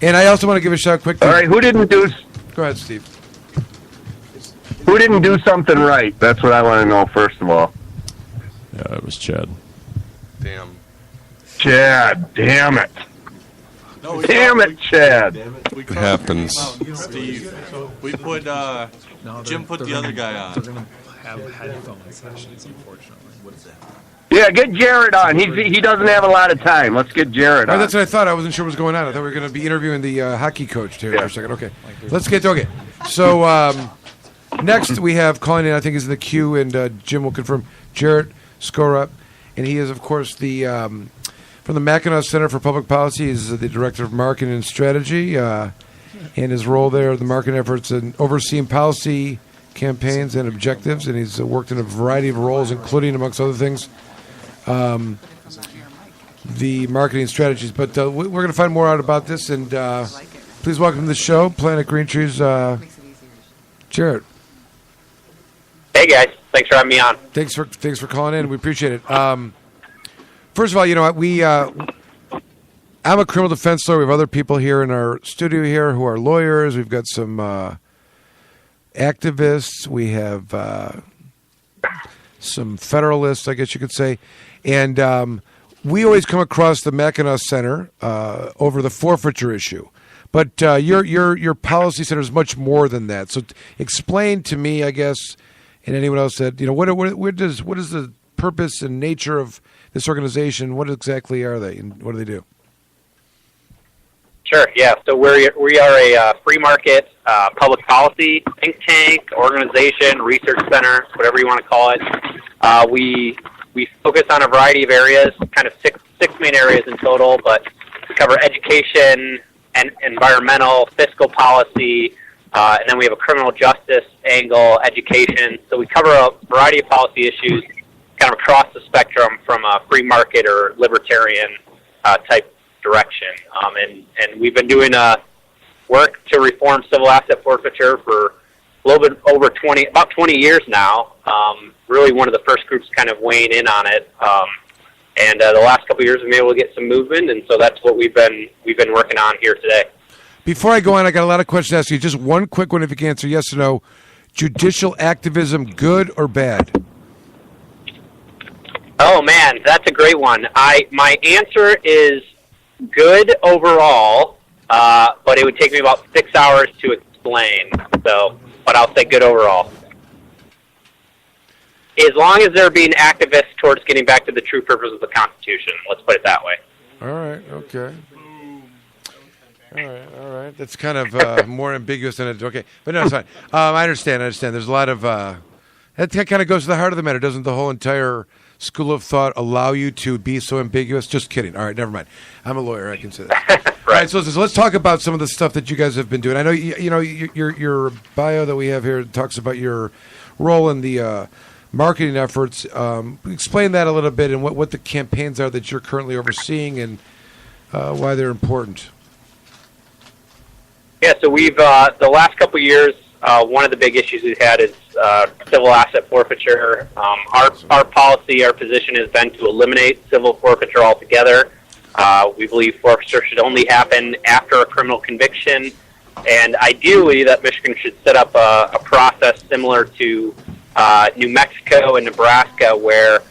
And I also want to give a shout quick. All right, who didn't do? Go ahead, Steve. Who didn't do something right? That's what I want to know first of all. Yeah, it was Chad. Damn. Chad, damn it. No, damn it, Chad. We It happens. Steve. We put Jim put the other guy on. They're going to have headphone sessions, unfortunately. What is that? Yeah, get Jared on. He doesn't have a lot of time. Let's get Jared on. That's what I thought. I wasn't sure what was going on. I thought we were going to be interviewing the hockey coach here for a second. Okay. Let's get to it. So next we have calling in, I think is in the queue, and Jim will confirm, Jarrett Skorup. And he is, of course, the from the Mackinac Center for Public Policy. He's the Director of Marketing and Strategy. And his role there, the marketing efforts and overseeing policy campaigns and objectives. And he's worked in a variety of roles, including, amongst other things, the marketing strategies. But we're going to find more out about this. And please welcome to the show, Planet Green Trees, Jarrett. Hey, guys. Thanks for having me on. Thanks for calling in. We appreciate it. First of all, you know, I'm a criminal defense lawyer. We have other people here in our studio here who are lawyers. We've got some activists. We have some federalists, I guess you could say. And we always come across the Mackinac Center over the forfeiture issue. But your policy center is much more than that. So explain to me, I guess, and anyone else that, you know, what is the purpose and nature of this organization? What exactly are they, and what do they do? Sure, yeah. So we are a free market public policy think tank, organization, research center, whatever you want to call it. We focus on a variety of areas, kind of six main areas in total, but we cover education and environmental, fiscal policy, and then we have a criminal justice angle, education. So we cover a variety of policy issues kind of across the spectrum from a free market or libertarian type direction. And we've been doing work to reform civil asset forfeiture for a little bit over about 20 years now. Really one of the first groups kind of weighing in on it. And the last couple of years we've been able to get some movement, and so that's what we've been working on here today. Before I go on, I got a lot of questions to ask you. Just one quick one, if you can answer yes or no. Judicial activism, good or bad? Oh man, that's a great one. My answer is good overall, but it would take me about 6 hours to explain. So, but I'll say good overall. As long as they're being activists towards getting back to the true purpose of the Constitution. Let's put it that way. All right, okay. All right. That's kind of more ambiguous than it. Okay, but no, it's fine. I understand. There's a lot of that kind of goes to the heart of the matter. Doesn't the whole entire school of thought allow you to be so ambiguous? Just kidding. All right, never mind. I'm a lawyer. I can say that. Right. All right. So let's talk about some of the stuff that you guys have been doing. I know your bio that we have here talks about your role in the marketing efforts. Explain that a little bit and what the campaigns are that you're currently overseeing and why they're important. Yeah, so we've the last couple of years, one of the big issues we've had is civil asset forfeiture. Our policy, our position has been to eliminate civil forfeiture altogether. We believe forfeiture should only happen after a criminal conviction, and ideally that Michigan should set up a process similar to New Mexico and Nebraska, where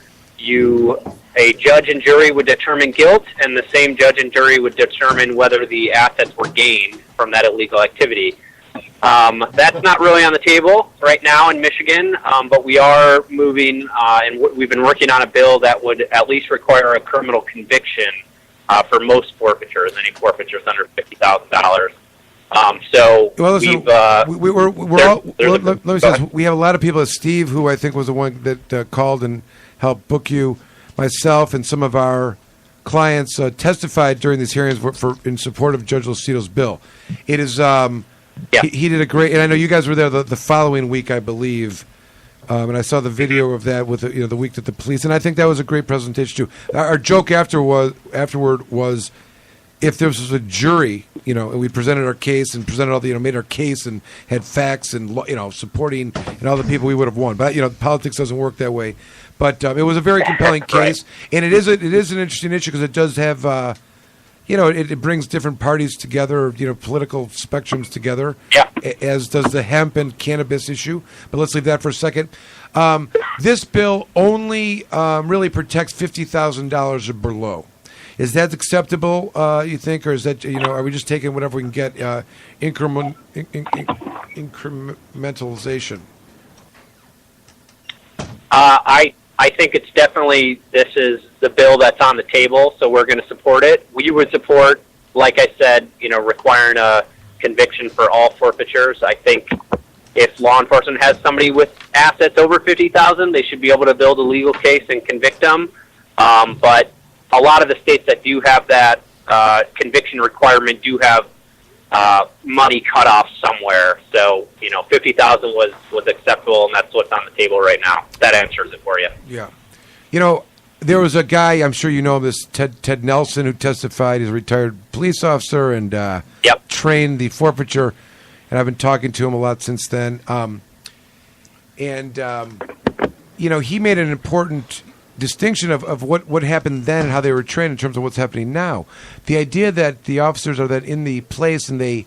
a judge and jury would determine guilt, and the same judge and jury would determine whether the assets were gained from that illegal activity. That's not really on the table right now in Michigan, but we are moving, and we've been working on a bill that would at least require a criminal conviction for most forfeitures, any forfeitures under $50,000. So well, listen, let me say this. We have a lot of people. Steve, who I think was the one that called and helped book you, myself, and some of our clients testified during these hearings in support of Judge Lucito's bill. It is he did a great, and I know you guys were there the following week, I believe, and I saw the video of that with the week that the police, and I think that was a great presentation too. Our joke afterward was, if there was a jury, and we presented our case and presented all the, made our case and had facts and, supporting and all the people, we would have won. But, politics doesn't work that way. But it was a very compelling case. And it is an interesting issue because it does have, it brings different parties together, political spectrums together. Yeah. As does the hemp and cannabis issue. But let's leave that for a second. This bill only really protects $50,000 or below. Is that acceptable, you think, or is that, are we just taking whatever we can get, incrementalization? I think it's definitely, this is the bill that's on the table, so we're going to support it. We would support, like I said, requiring a conviction for all forfeitures. I think if law enforcement has somebody with assets over $50,000, they should be able to build a legal case and convict them. But a lot of the states that do have that conviction requirement do have money cut off somewhere. So, $50,000 was acceptable, and that's what's on the table right now. That answers it for you. Yeah. There was a guy, I'm sure you know this, Ted Nelson, who testified. He's a retired police officer and trained the forfeiture, and I've been talking to him a lot since then. He made an important distinction of what happened then and how they were trained in terms of what's happening now. The idea that the officers are then in the place and you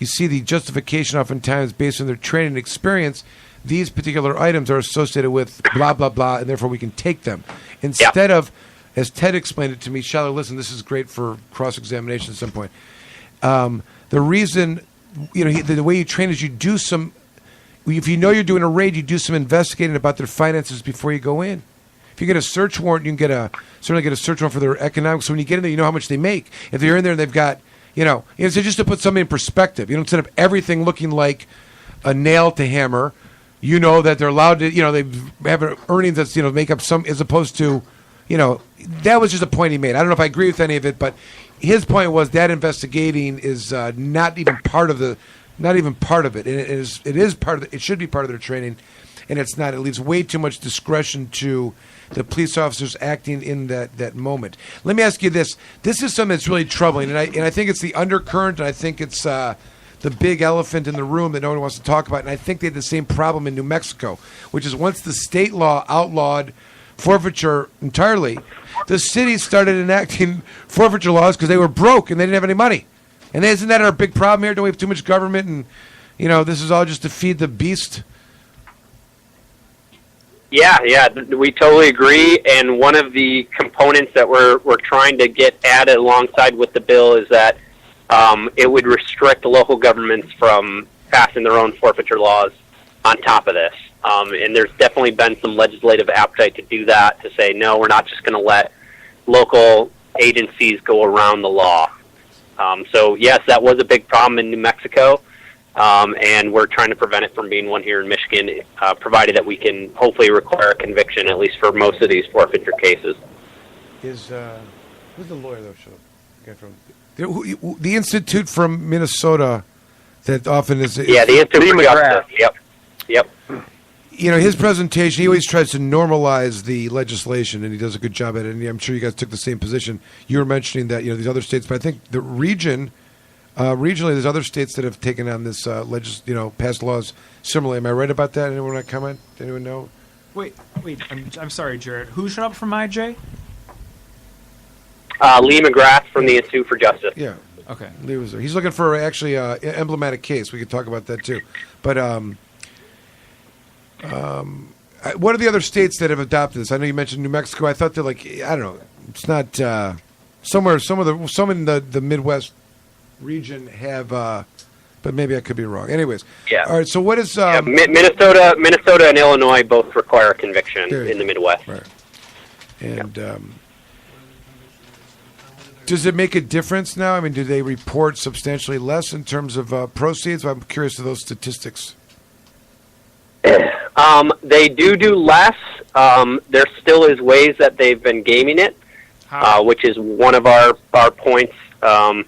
see the justification oftentimes based on their training and experience, these particular items are associated with blah, blah, blah, and therefore we can take them. Instead of, as Ted explained it to me, Shallow, listen, this is great for cross-examination at some point. The reason, the way you train is you do some, if you know you're doing a raid, you do some investigating about their finances before you go in. If you get a search warrant, you can certainly get a search warrant for their economics. So when you get in there, you know how much they make. If they're in there and they've got, so just to put something in perspective, you don't set up everything looking like a nail to hammer. You know that they're allowed to, they have earnings that's, make up some, as opposed to, that was just a point he made. I don't know if I agree with any of it, but his point was that investigating is not even part of it. And it is part of it should be part of their training, and it's not. It leaves way too much discretion to the police officers acting in that moment. Let me ask you this. This is something that's really troubling, and I think it's the undercurrent, and I think it's the big elephant in the room that no one wants to talk about, and I think they had the same problem in New Mexico, which is once the state law outlawed forfeiture entirely, the cities started enacting forfeiture laws because they were broke and they didn't have any money. And isn't that our big problem here? Don't we have too much government and, this is all just to feed the beast? Yeah, we totally agree. And one of the components that we're trying to get added alongside with the bill is that it would restrict local governments from passing their own forfeiture laws on top of this. And there's definitely been some legislative appetite to do that, to say, no, we're not just going to let local agencies go around the law. So, yes, that was a big problem in New Mexico, and we're trying to prevent it from being one here in Michigan, provided that we can hopefully require a conviction, at least for most of these forfeiture cases. Who's the lawyer, though? The Institute from Minnesota that often is... the Institute for Justice. Yep. His presentation, he always tries to normalize the legislation, and he does a good job at it, and I'm sure you guys took the same position. You were mentioning that, these other states, but I think the regionally, there's other states that have taken on this, passed laws similarly. Am I right about that? Anyone want to comment? Anyone know? Wait, I'm sorry, Jared. Who showed up from IJ? Lee McGrath from the Institute for Justice. Yeah. Okay. Lee was there. He's looking for actually an emblematic case. We could talk about that too. But what are the other states that have adopted this? I know you mentioned New Mexico. I thought they're I don't know. It's not some in the Midwest region have, but maybe I could be wrong. Anyways. Yeah. All right. So what is Minnesota and Illinois both require a conviction in the Midwest. Right. And does it make a difference now? I mean, do they report substantially less in terms of proceeds? I'm curious of those statistics. They do less. There still is ways that they've been gaming it, which is one of our points. So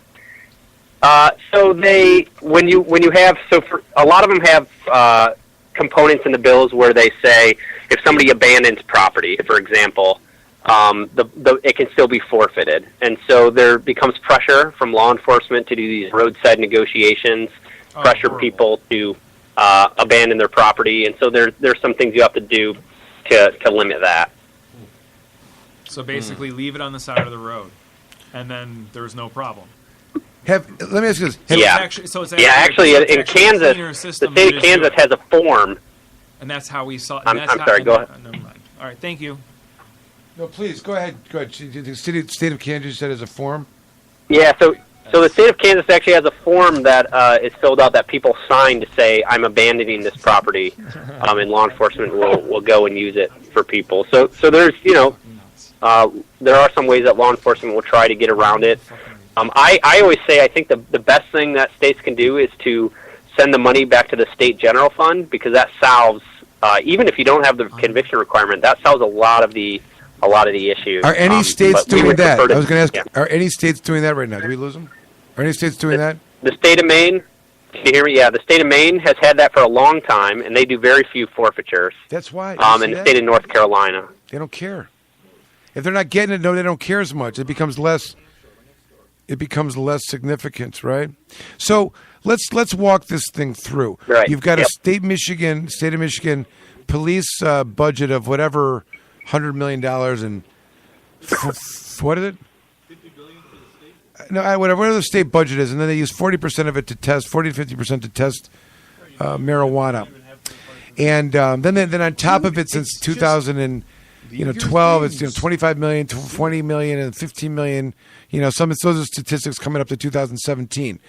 when you have, for a lot of them have components in the bills where they say if somebody abandons property, for example, it can still be forfeited, and so there becomes pressure from law enforcement to do these roadside negotiations, pressure people to abandon their property, and so there's some things you have to do to limit that. So basically, leave it on the side of the road. and then there's no problem. Let me ask you this. Actually, in Kansas, the state of Kansas has a form. And that's how we saw. I'm sorry. Go ahead. Never mind. All right. Thank you. No, please go ahead. Go ahead. The state of Kansas said as a form. Yeah. So the state of Kansas actually has a form that is filled out that people sign to say I'm abandoning this property, and law enforcement will go and use it for people. So there's there are some ways that law enforcement will try to get around it. I always say I think the best thing that states can do is to send the money back to the state general fund, because that solves even if you don't have the conviction requirement, that solves a lot of the issues. Are any states doing that? I was going to ask. Yeah. Are any states doing that right now? Did we lose them? Are any states doing that? The state of Maine. Can you hear me? Yeah, the state of Maine has had that for a long time, and they do very few forfeitures. That's why. And the state of North Carolina. They don't care. If they're not getting it, no, they don't care as much. It becomes less. It becomes less significant, right? So let's walk this thing through. Right. You've got a state of Michigan police budget of whatever $100 million and what is it? No, whatever the state budget is, and then they use 40% of it to test, 40 to 50% to test marijuana, and then on top of it, since 2012, it's 25 million, 20 million, and 15 million. Those are statistics coming up to 2017.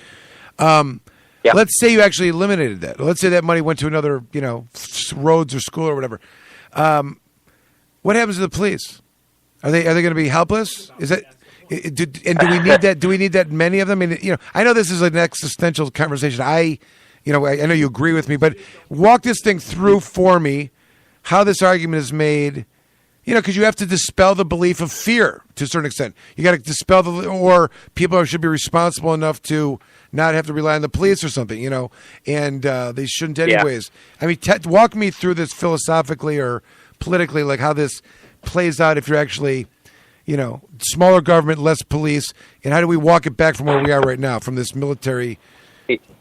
Let's say you actually eliminated that. Let's say that money went to another, roads or school or whatever. What happens to the police? Are they going to be helpless? Is that? Do we need that? Do we need that many of them? I mean, I know this is an existential conversation. I know you agree with me, but walk this thing through for me. How this argument is made. Because you have to dispel the belief of fear to a certain extent. You got to dispel or people should be responsible enough to not have to rely on the police or something, and they shouldn't anyways. Yeah. I mean, walk me through this philosophically or politically, like how this plays out if you're actually, smaller government, less police, and how do we walk it back from where we are right now, from this military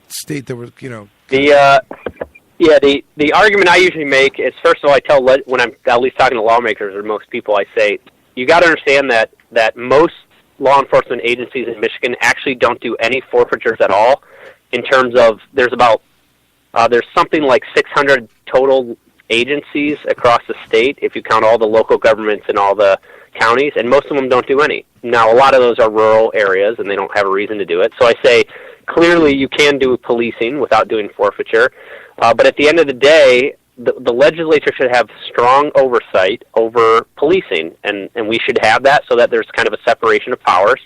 state that we're, The argument I usually make is, first of all, when I'm at least talking to lawmakers or most people, I say, you got to understand that most law enforcement agencies in Michigan actually don't do any forfeitures at all. In terms of, there's something like 600 total agencies across the state, if you count all the local governments and all the counties, and most of them don't do any. Now, a lot of those are rural areas, and they don't have a reason to do it. So I say, clearly you can do policing without doing forfeiture. But at the end of the day, the legislature should have strong oversight over policing, and we should have that so that there's kind of a separation of powers.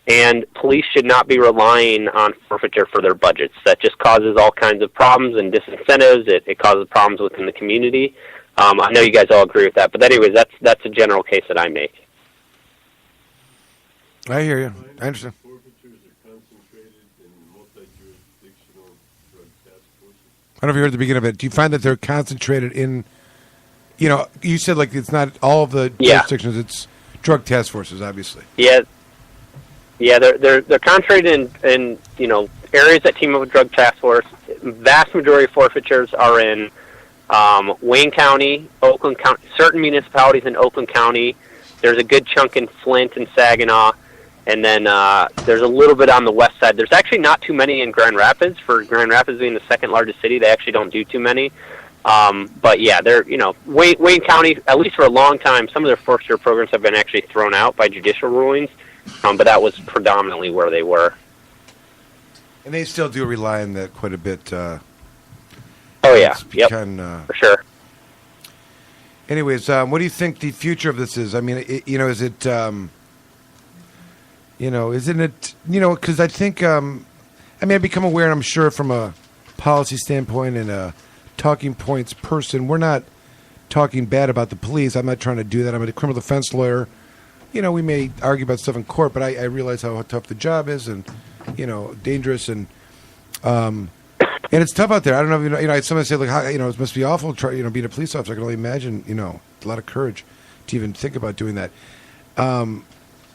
And police should not be relying on forfeiture for their budgets. That just causes all kinds of problems and disincentives. It causes problems within the community. I know you guys all agree with that, but anyways, that's a general case that I make. I hear you. I understand. I don't know if you heard at the beginning of it. Do you find that they're concentrated in, you said like it's not all of the jurisdictions, it's drug task forces, obviously. Yeah, they're concentrated in areas that team up with drug task force. Vast majority of forfeitures are in Wayne County, Oakland County, certain municipalities in Oakland County. There's a good chunk in Flint and Saginaw. And then there's a little bit on the west side. There's actually not too many in Grand Rapids. For Grand Rapids being the second largest city, they actually don't do too many. But yeah, they're Wayne County, at least for a long time, some of their forfeiture programs have been actually thrown out by judicial rulings. But that was predominantly where they were. And they still do rely on that quite a bit. Oh yeah, for sure. Anyways, what do you think the future of this is? I mean, is it? Isn't it, because I think, I've become aware, and I'm sure from a policy standpoint and a talking points person, we're not talking bad about the police. I'm not trying to do that. I'm a criminal defense lawyer. We may argue about stuff in court, but I realize how tough the job is and, dangerous and it's tough out there. I don't know if someone say like, it must be awful being a police officer. I can only imagine, a lot of courage to even think about doing that.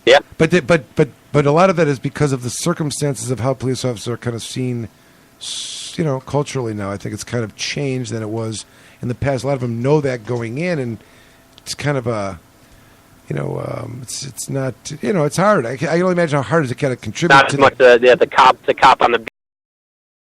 Yeah, but a lot of that is because of the circumstances of how police officers are kind of seen, culturally now. I think it's kind of changed than it was in the past. A lot of them know that going in, and it's kind of it's not, it's hard. I can only imagine how hard it is to kind of contribute Not to as much the cop on the